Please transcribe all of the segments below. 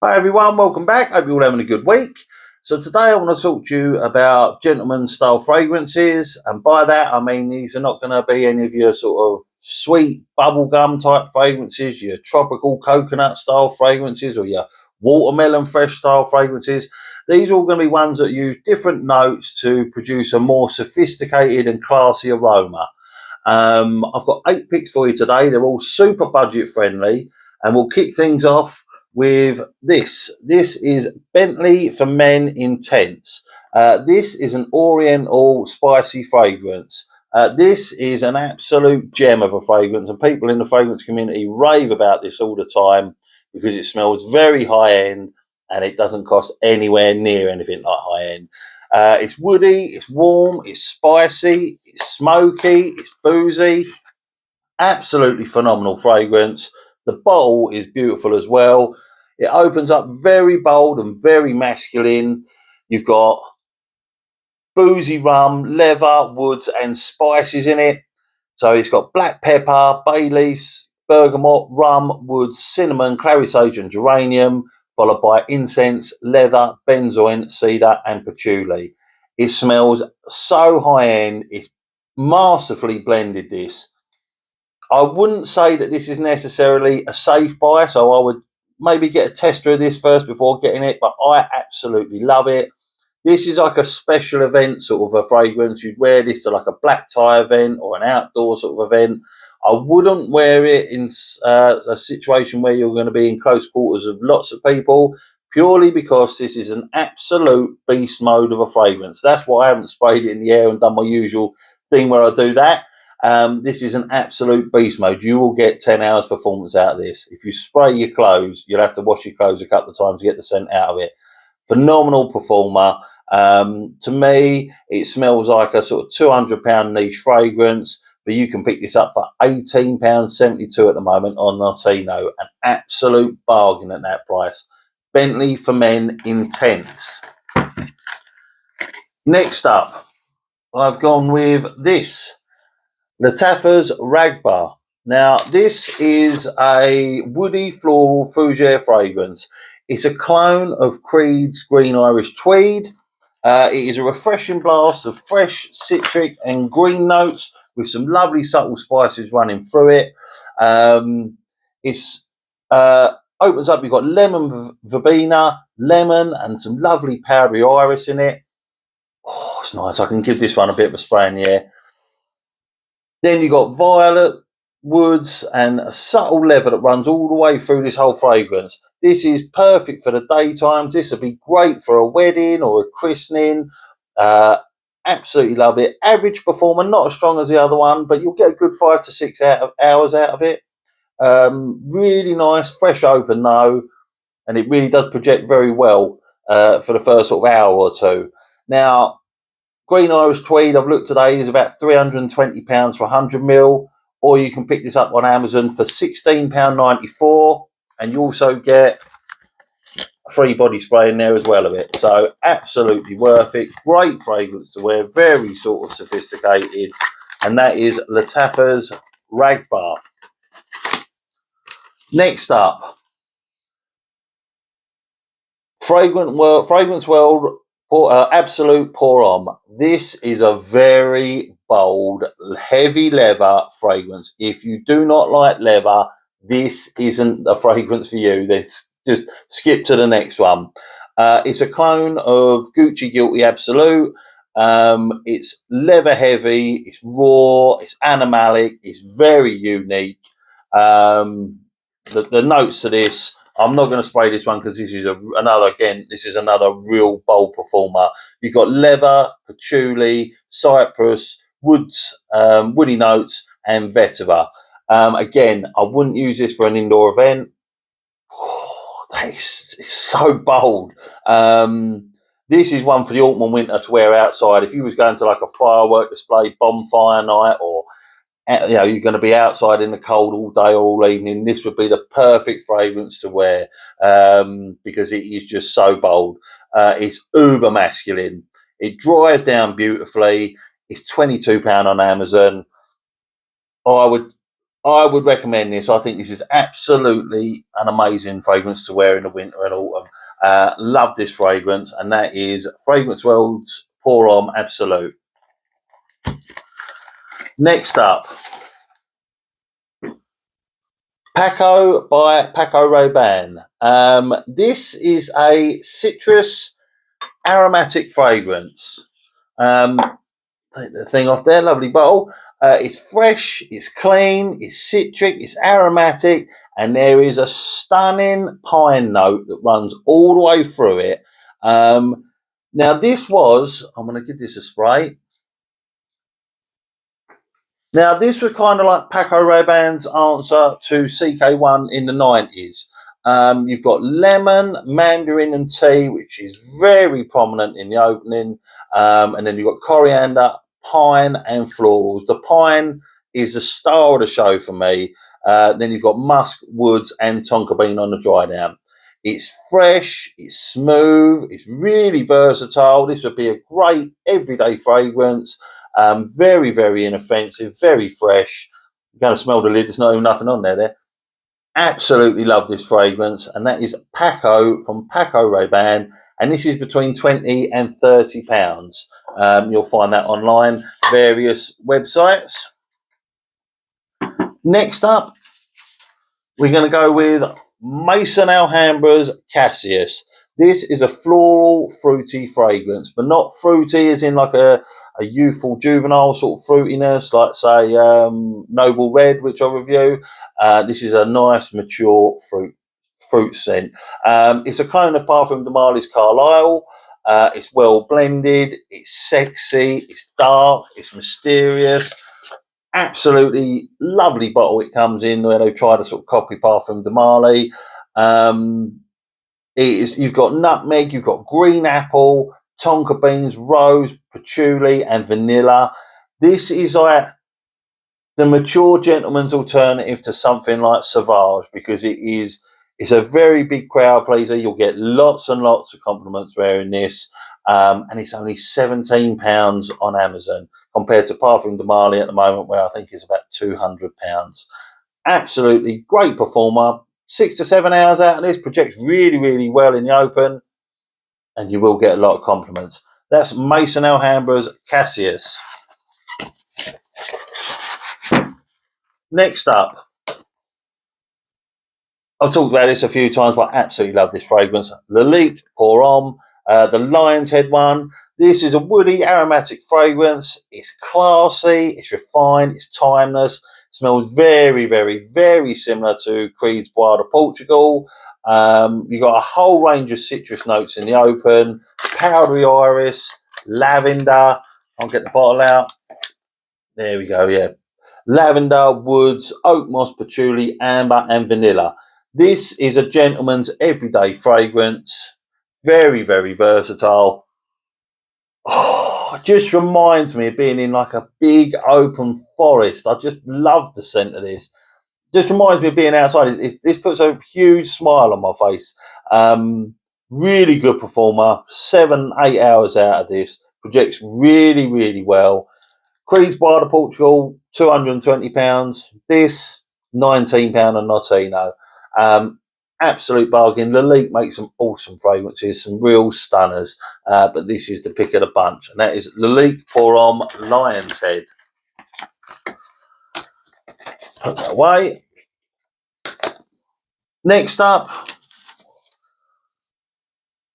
Hi everyone, welcome back. Hope you're all having a good week. So today I want to talk to you about gentleman style fragrances, and by that I mean these are not going to be any of your sort of sweet bubblegum type fragrances, your tropical coconut style fragrances, or your watermelon fresh style fragrances. These are all going to be ones that use different notes to produce a more sophisticated and classy aroma. I've got 8 picks for you today. They're all super budget friendly, and we'll kick things off with this. This is Bentley for Men Intense. This is an oriental spicy fragrance. This is an absolute gem of a fragrance, and people in the fragrance community rave about this all the time because it smells very high end and it doesn't cost anywhere near anything like high end. It's woody, it's warm, it's spicy, it's smoky, it's boozy. Absolutely phenomenal fragrance. The bottle is beautiful as well. It opens up very bold and very masculine. You've got boozy rum, leather, woods, and spices in it. So it's got black pepper, bay leaves, bergamot, rum, woods, cinnamon, clary sage, and geranium, followed by incense, leather, benzoin, cedar, and patchouli. It smells so high end. It's masterfully blended. This. I wouldn't say that this is necessarily a safe buy, so I would maybe get a tester of this first before getting it, but I absolutely love it. This is like a special event sort of a fragrance. You'd wear this to like a black tie event or an outdoor sort of event. I wouldn't wear it in a situation where you're going to be in close quarters of lots of people, purely because this is an absolute beast mode of a fragrance. That's why I haven't sprayed it in the air and done my usual thing where I do that. This is an absolute beast mode. You will get 10 hours performance out of this. If you spray your clothes, you'll have to wash your clothes a couple of times to get the scent out of it. Phenomenal performer. To me, it smells like a sort of £200 niche fragrance, but you can pick this up for £18.72 at the moment on Notino. An absolute bargain at that price. Bentley for Men Intense. Next up, I've gone with this. Lattafa's Ragbar. Now, this is a woody floral fougere fragrance. It's a clone of Creed's Green Irish Tweed. It is a refreshing blast of fresh citric and green notes with some lovely subtle spices running through it. It's opens up. You've got lemon verbena, lemon, and some lovely powdery iris in it. Oh, it's nice. I can give this one a bit of a spray in the air. Then you've got violet, woods, and a subtle leather that runs all the way through this whole fragrance. This is perfect for the daytime. This would be great for a wedding or a christening. Absolutely love it. Average performer, not as strong as the other one, but you'll get a good 5 to 6 hours out of it. Really nice, fresh open though, and it really does project very well for the first sort of hour or two. Now, Green Irish Tweed, I've looked today, is about £320 for 100ml, or you can pick this up on Amazon for £16.94, and you also get a free body spray in there as well of it. So absolutely worth it. Great fragrance to wear, very sort of sophisticated, and that is Lattafa's Ragbar. Next up, Fragrance World Absolute Pour Homme. This is a very bold, heavy leather fragrance. If you do not like leather, this isn't a fragrance for you. Then just skip to the next one. It's a clone of Gucci Guilty Absolute. It's leather heavy, it's raw, it's animalic, it's very unique. The notes to this, I'm not going to spray this one because this is another real bold performer. You've got leather, patchouli, cypress, woods, woody notes, and vetiver. Again, I wouldn't use this for an indoor event. It's so bold. This is one for the autumn and winter to wear outside. If you was going to like a firework display, bonfire night, or you're going to be outside in the cold all day or all evening, this would be the perfect fragrance to wear because it is just so bold. It's uber masculine. It dries down beautifully. It's £22 on Amazon. I would I would recommend this. I think this is absolutely an amazing fragrance to wear in the winter and autumn. Love this fragrance, and that is Fragrance World's Pour Homme Absolute. Next up, Paco by Paco Rabanne. This is a citrus aromatic fragrance. Take the thing off there, lovely bottle. It's fresh, it's clean, it's citric, it's aromatic, and there is a stunning pine note that runs all the way through it. Now, this was, I'm going to give this a spray. Now, this was kind of like Paco Rabanne's answer to CK1 in the 90s. You've got lemon, mandarin, and tea, which is very prominent in the opening. And then you've got coriander, pine, and florals. The pine is the star of the show for me. Then you've got musk, woods, and tonka bean on the dry down. It's fresh, it's smooth, it's really versatile. This would be a great everyday fragrance. Very, very inoffensive, very fresh. You're going to smell the lid, there's not even nothing on there. Absolutely love this fragrance, and that is Paco from Paco Rabanne, and this is between £20 and £30. You'll find that online, various websites. Next up, we're going to go with Maison Alhambra's Cassius. This is a floral, fruity fragrance, but not fruity as in like a youthful, juvenile sort of fruitiness, like say Noble Red, which I review. This is a nice, mature fruit scent. It's a clone of Parfum de Marly's Carlisle. It's well blended, it's sexy, it's dark, it's mysterious. Absolutely lovely bottle it comes in, where they've tried to sort of copy Parfum de Marly. You've got nutmeg, you've got green apple, tonka beans, rose, patchouli, and vanilla. This is like the mature gentleman's alternative to something like Sauvage, because it's a very big crowd pleaser. You'll get lots and lots of compliments wearing this, and it's only £17 on Amazon compared to Parfum de Marly at the moment, where I think it's about £200. Absolutely great performer. 6 to 7 hours out of this, projects really, really well in the open, and you will get a lot of compliments. That's Maison Alhambra's Cassius. Next up, I've talked about this a few times, but I absolutely love this fragrance. Lalique Pour Homme, the Lion's Head one. This is a woody, aromatic fragrance. It's classy, it's refined, it's timeless. It smells very, very, very similar to Creed's Bois de Portugal. You've got a whole range of citrus notes in the open, powdery iris, lavender. I'll get the bottle out. There we go, yeah. Lavender, woods, oak moss, patchouli, amber, and vanilla. This is a gentleman's everyday fragrance. Very, very versatile. Oh, it just reminds me of being in like a big open forest. I just love the scent of this. Just reminds me of being outside. This puts a huge smile on my face. Really good performer. 7-8 hours out of this. Projects really, really well. Creed's Bois de Portugal, £220. This, £19 on Notino. Absolute bargain. Lalique makes some awesome fragrances, some real stunners, but this is the pick of the bunch, and that is Lalique Pour Homme Lion's Head. Put that away. Next up,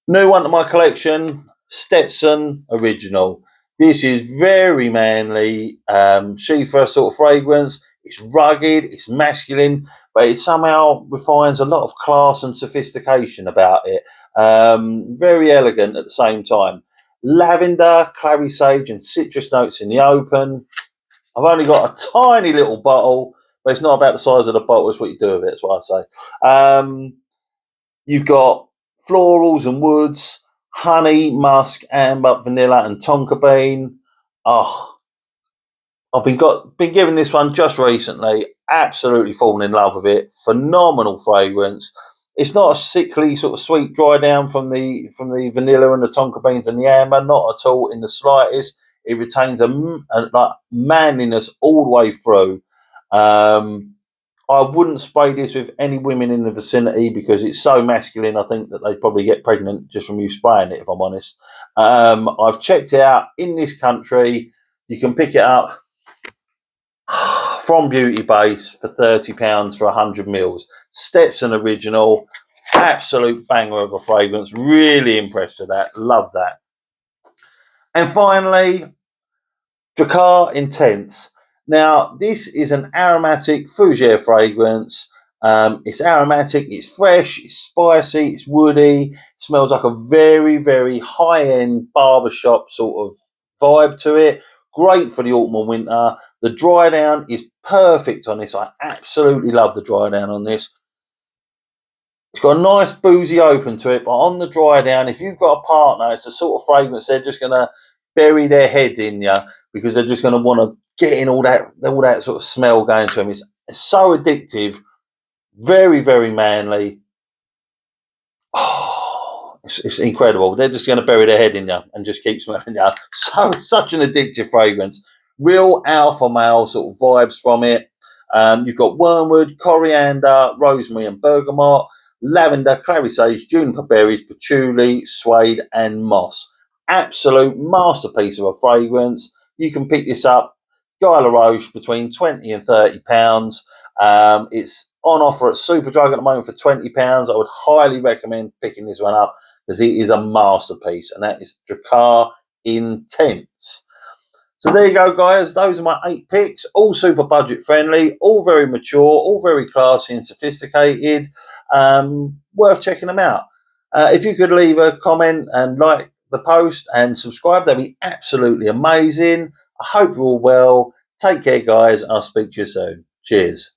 new one to my collection, Stetson Original. This is very manly, Shifa sort of fragrance. It's rugged, it's masculine, but it somehow refines a lot of class and sophistication about it. Very elegant at the same time. Lavender, clary sage, and citrus notes in the open. I've only got a tiny little bottle, but it's not about the size of the bottle, it's what you do with it, that's what I say. You've got florals and woods, honey, musk, amber, vanilla, and tonka bean. Oh, I've been given this one just recently. Absolutely fallen in love with it. Phenomenal fragrance. It's not a sickly sort of sweet dry down from the vanilla and the tonka beans and the amber. Not at all in the slightest. It retains a like manliness all the way through. I wouldn't spray this with any women in the vicinity because it's so masculine. I think that they'd probably get pregnant just from you spraying it, if I'm honest. I've checked it out in this country. You can pick it up from Beauty Base for £30 for 100 mils. Stetson original, absolute banger of a fragrance. Really impressed with that. Love that. And finally, Drakkar Intense. Now, this is an aromatic fougere fragrance. It's aromatic, it's fresh, it's spicy, it's woody. It smells like a very, very high-end barbershop sort of vibe to it. Great for the autumn and winter. The dry down is perfect on this. I absolutely love the dry down on this. It's got a nice boozy open to it, but on the dry down, if you've got a partner, it's the sort of fragrance they're just going to bury their head in you because they're just going to want to get in all that sort of smell going to them. It's so addictive, very, very manly. Oh, it's incredible. They're just going to bury their head in you and just keep smelling you. So such an addictive fragrance. Real alpha male sort of vibes from it. You've got wormwood, coriander, rosemary and bergamot, lavender, clary sage, juniper berries, patchouli, suede and moss. Absolute masterpiece of a fragrance. You can pick this up, Guy Laroche, between 20 and £30. It's on offer at Superdrug at the moment for £20. I would highly recommend picking this one up because it is a masterpiece, and that is Drakkar Intense. So there you go, guys. Those are my 8 picks, all super budget friendly, all very mature, all very classy and sophisticated. Worth checking them out. If you could leave a comment and like the post and subscribe, that'd be absolutely amazing. I hope you're all well. Take care, guys. I'll speak to you soon. Cheers.